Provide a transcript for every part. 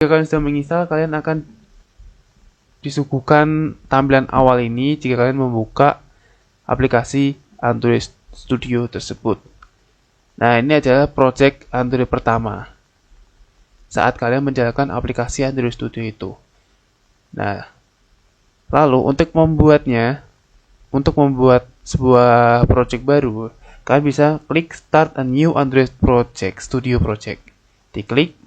Jika kalian sudah menginstal, kalian akan disuguhkan tampilan awal ini jika kalian membuka aplikasi Android Studio tersebut. Nah, ini adalah project Android pertama saat kalian menjalankan aplikasi Android Studio itu. Nah, lalu untuk membuat sebuah project baru, kalian bisa klik Start a New Android Project, Studio Project. Diklik.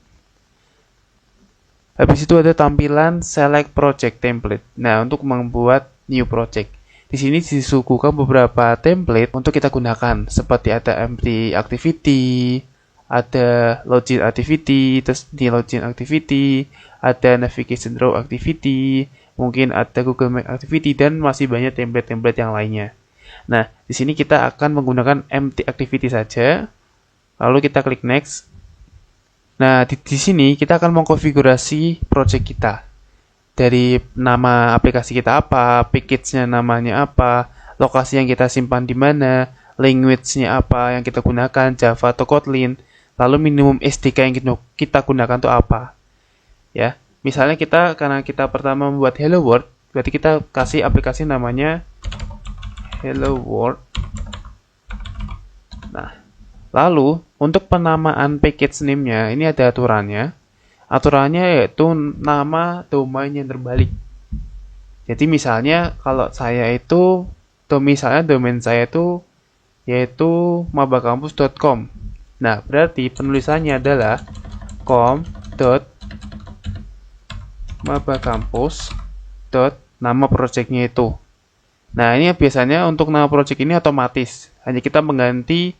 Habis itu ada tampilan Select Project Template. Nah, untuk membuat new project. Di sini disuguhkan beberapa template untuk kita gunakan, seperti ada empty activity, ada login activity, terus di login activity, ada navigation row activity, mungkin ada Google Map activity, dan masih banyak template-template yang lainnya. Nah, di sini kita akan menggunakan empty activity saja. Lalu kita klik next. Nah, di sini kita akan mengkonfigurasi project kita. Dari nama aplikasi kita apa, package-nya namanya apa, lokasi yang kita simpan di mana, language-nya apa yang kita gunakan, Java atau Kotlin, lalu minimum SDK yang kita gunakan itu apa. Ya, misalnya karena kita pertama membuat Hello World, berarti kita kasih aplikasi namanya Hello World. Nah, lalu, untuk penamaan package name-nya, ini ada aturannya. Aturannya yaitu nama domain yang terbalik. Jadi misalnya, kalau saya itu, domain saya itu, yaitu mabakampus.com. Nah, berarti penulisannya adalah com.mabakampus.nama projectnya itu. Nah, ini biasanya untuk nama project ini otomatis. Hanya kita mengganti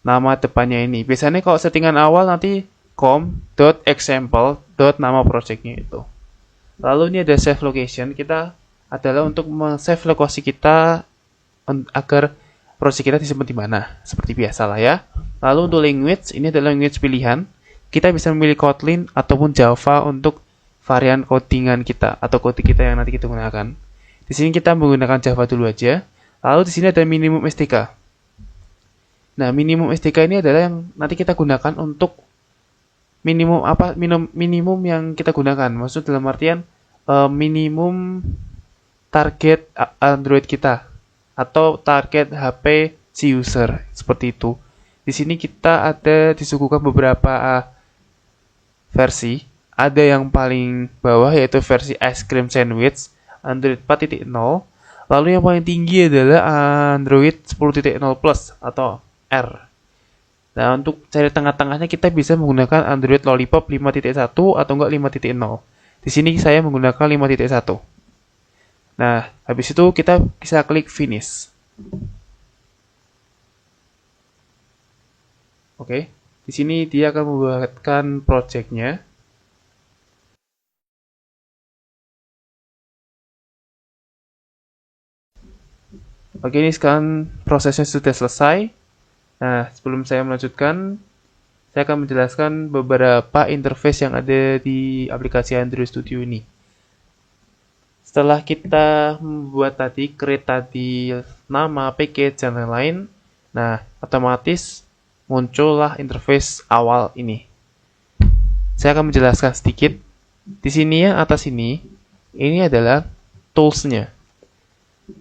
nama depannya ini. Biasanya kalau settingan awal nanti com.example.nama projectnya itu. Lalu ini ada save location. Kita adalah untuk save lokasi kita agar project kita disimpan di mana. Seperti biasa lah ya. Lalu untuk language, ini adalah language pilihan. Kita bisa memilih Kotlin ataupun Java untuk varian codingan kita atau kode kita yang nanti kita gunakan. Di sini kita menggunakan Java dulu aja. Lalu di sini ada minimum SDK. Nah, minimum SDK ini adalah yang nanti kita gunakan untuk minimum yang kita gunakan. Maksud dalam artian minimum target Android kita atau target HP si user, seperti itu. Di sini kita disuguhkan beberapa versi. Ada yang paling bawah yaitu versi Ice Cream Sandwich Android 4.0. Lalu yang paling tinggi adalah Android 10.0 Plus atau R. Nah, untuk cari tengah-tengahnya kita bisa menggunakan Android Lollipop 5.1 atau enggak 5.0. Di sini saya menggunakan 5.1. Nah, habis itu kita bisa klik finish. Oke, di sini dia akan membuatkan project-nya. Oke, ini sekarang prosesnya sudah selesai. Nah, sebelum saya melanjutkan, saya akan menjelaskan beberapa interface yang ada di aplikasi Android Studio ini. Setelah kita membuat create tadi nama, package, dan lain-lain, nah, otomatis muncullah interface awal ini. Saya akan menjelaskan sedikit. Di sini ya, atas ini adalah tools-nya.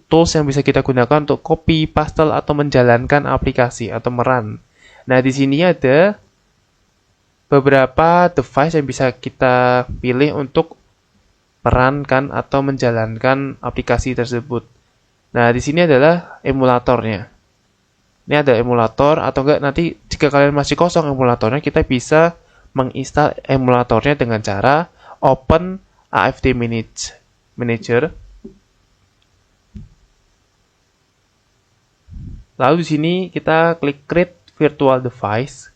Tools yang bisa kita gunakan untuk copy, paste, atau menjalankan aplikasi atau merun. Nah, di sini ada beberapa device yang bisa kita pilih untuk merankan atau menjalankan aplikasi tersebut. Nah, di sini adalah emulatornya. Ini ada emulator atau enggak, nanti jika kalian masih kosong emulatornya, kita bisa menginstal emulatornya dengan cara open AFD Manager. Lalu di sini kita klik create virtual device.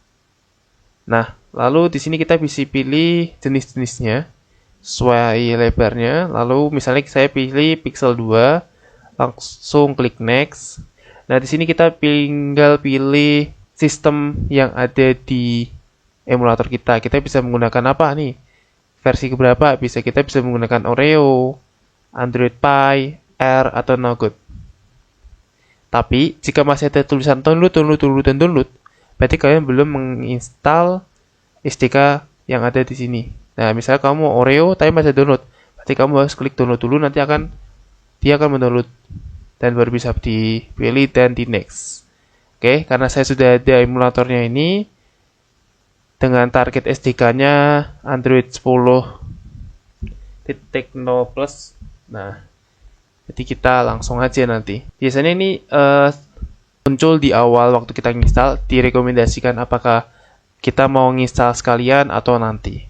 Nah, lalu di sini kita bisa pilih jenis-jenisnya sesuai lebarnya. Lalu misalnya saya pilih Pixel 2, langsung klik next. Nah, di sini kita tinggal pilih sistem yang ada di emulator kita. Kita bisa menggunakan apa nih? Versi keberapa? Kita bisa menggunakan Oreo, Android Pie, R, atau Nougat. Tapi, jika masih ada tulisan download, berarti kalian belum menginstal SDK yang ada di sini. Nah, misalnya kamu mau Oreo tapi masih download, berarti kamu harus klik download dulu, nanti dia akan mendownload dan baru bisa dipilih dan di next. Oke, karena saya sudah ada emulatornya ini dengan target SDK-nya Android 10.0 plus. Nah, jadi kita langsung aja nanti. Biasanya ini muncul di awal waktu kita install, direkomendasikan apakah kita mau nginstal sekalian atau nanti.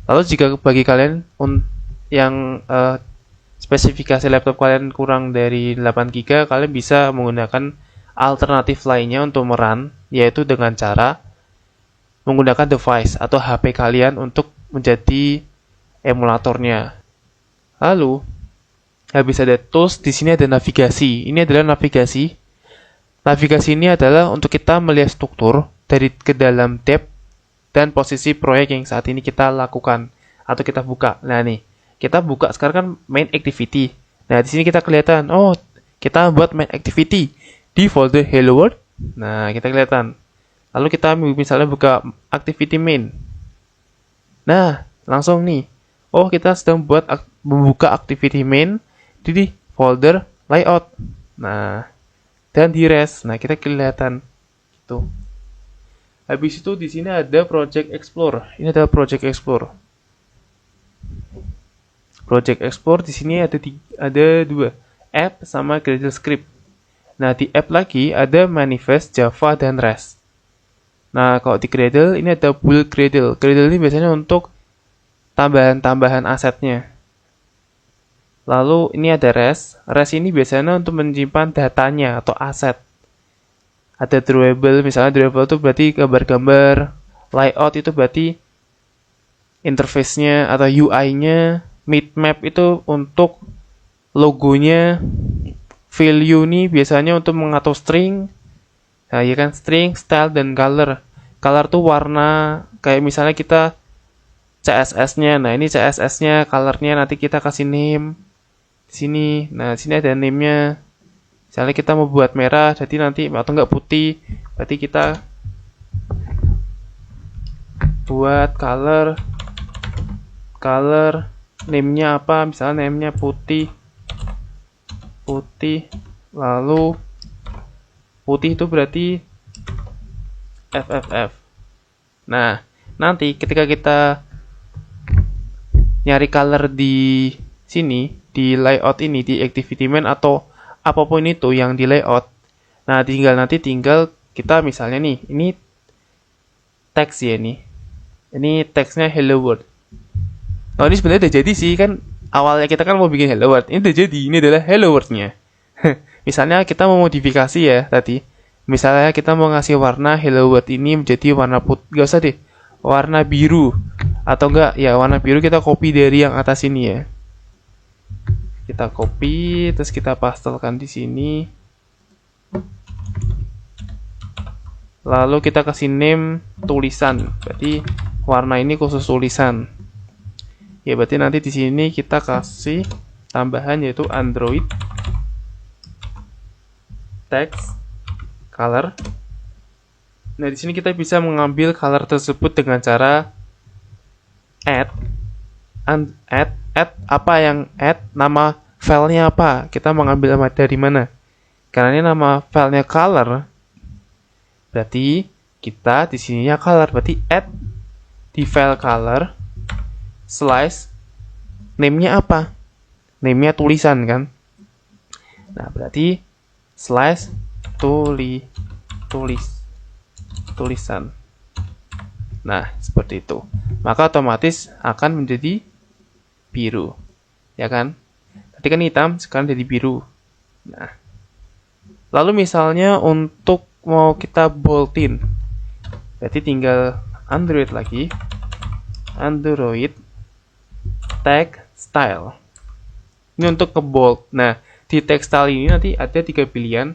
Lalu jika bagi kalian yang spesifikasi laptop kalian kurang dari 8 GB, kalian bisa menggunakan alternatif lainnya untuk merun, yaitu dengan cara menggunakan device atau HP kalian untuk menjadi emulatornya. Lalu, habis ada tools, di sini ada navigasi. Ini adalah navigasi. Navigasi ini adalah untuk kita melihat struktur dari ke dalam tab dan posisi proyek yang saat ini kita lakukan atau kita buka. Nah nih, kita buka sekarang kan main activity. Nah di sini kita kelihatan, oh kita buat main activity di folder Hello World. Nah kita kelihatan. Lalu kita misalnya buka activity main. Nah langsung nih, oh kita sedang membuka activity main di folder layout. Nah dan di rest. Nah kita kelihatan gitu. Habis itu di sini ada Project Explorer. Ini adalah Project Explorer. Project Explorer di sini ada dua, app sama Gradle script. Nah di app lagi ada manifest, Java dan Rest. Nah kalau di Gradle ini ada build Gradle. Gradle ini biasanya untuk tambahan-tambahan asetnya. Lalu ini ada Rest. Rest ini biasanya untuk menyimpan datanya atau aset. Ada drawable, misalnya drawable itu berarti gambar-gambar, layout itu berarti interface-nya atau UI-nya, map itu untuk logonya, value ini biasanya untuk mengatur string, nah ya kan, string, style, dan color. Color tuh warna, kayak misalnya kita CSS-nya, nah ini CSS-nya, color-nya nanti kita kasih name di sini. Nah, di sini ada name-nya. Misalnya kita mau buat merah, jadi nanti atau enggak putih, berarti kita buat color name-nya apa? Misalnya name-nya putih, lalu putih itu berarti FFF. Nah, nanti ketika kita nyari color di sini, di layout ini, di activity main atau apapun itu yang di layout. Nah, tinggal kita misalnya nih, ini teks ya nih. Ini teksnya Hello World. Nah, ini sebenarnya udah jadi sih, kan awalnya kita kan mau bikin Hello World. Ini udah jadi, ini adalah Hello World-nya. Misalnya kita mau modifikasi ya tadi. Misalnya kita mau ngasih warna Hello World ini menjadi warna putih, gak usah deh, warna biru. Atau enggak, ya warna biru kita copy dari yang atas ini ya. Kita copy, terus kita pastelkan di sini. Lalu kita kasih name tulisan. Berarti warna ini khusus tulisan. Ya berarti nanti di sini kita kasih tambahan yaitu Android text color. Nah di sini kita bisa mengambil color tersebut dengan cara add apa yang add, nama filenya apa, kita mengambil dari mana. Karena ini nama filenya color, berarti kita di sininya color, berarti add di file color slice name-nya apa, name-nya tulisan kan. Nah berarti slice tulisan. Nah seperti itu, maka otomatis akan menjadi biru, ya kan? Tadi kan hitam, sekarang jadi biru. Nah, lalu misalnya untuk mau kita boldin, berarti tinggal Android lagi, Android tag style. Ini untuk ke bold. Nah, di tag style ini nanti ada 3 pilihan.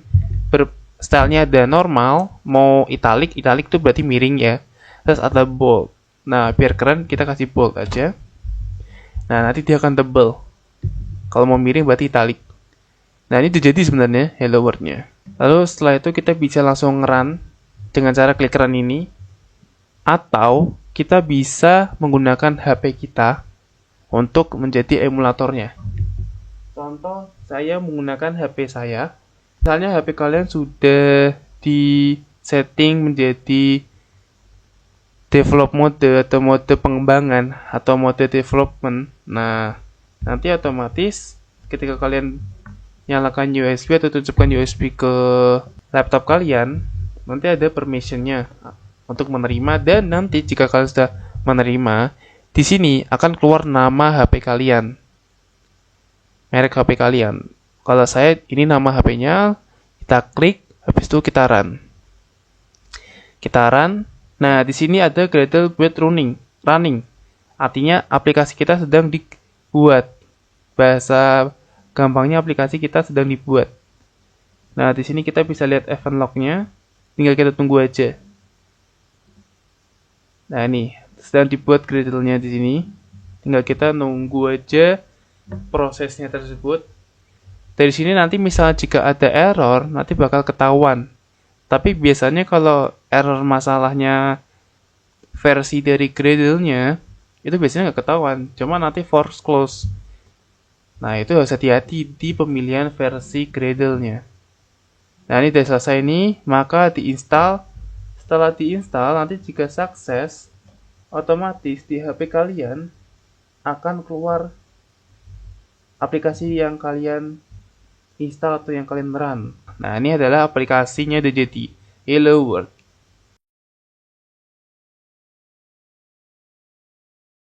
Stylenya ada normal, mau italic itu berarti miring ya. Terus ada bold. Nah, biar keren kita kasih bold aja. Nah, nanti dia akan tebel. Kalau mau miring berarti italic. Nah, ini udah jadi sebenarnya Hello World-nya. Lalu setelah itu kita bisa langsung run dengan cara klik run ini. Atau kita bisa menggunakan HP kita untuk menjadi emulatornya. Contoh, saya menggunakan HP saya. Misalnya HP kalian sudah di setting menjadi develop mode atau mode pengembangan atau mode development. Nah, nanti otomatis ketika kalian nyalakan USB atau tunjukkan USB ke laptop kalian, nanti ada permissionnya untuk menerima, dan nanti jika kalian sudah menerima, di sini akan keluar nama HP kalian, merek HP kalian. Kalau saya ini nama HP-nya, kita klik, habis itu kita run. Nah, di sini ada Gradle buat running. Artinya aplikasi kita sedang dibuat. Bahasa gampangnya aplikasi kita sedang dibuat. Nah, di sini kita bisa lihat event log-nya. Tinggal kita tunggu aja. Nah, ini sedang dibuat Gradle-nya di sini. Tinggal kita nunggu aja prosesnya tersebut. Dari sini nanti misalnya jika ada error, nanti bakal ketahuan. Tapi biasanya kalau error masalahnya versi dari Gradle-nya, itu biasanya nggak ketahuan. Cuma nanti force close. Nah, itu harus hati-hati di pemilihan versi Gradle-nya. Nah, ini sudah selesai nih, maka diinstal. Setelah diinstal, nanti jika sukses, otomatis di HP kalian akan keluar aplikasi yang kalian install atau yang kalian run. Nah, ini adalah aplikasinya udah jadi. Hello World.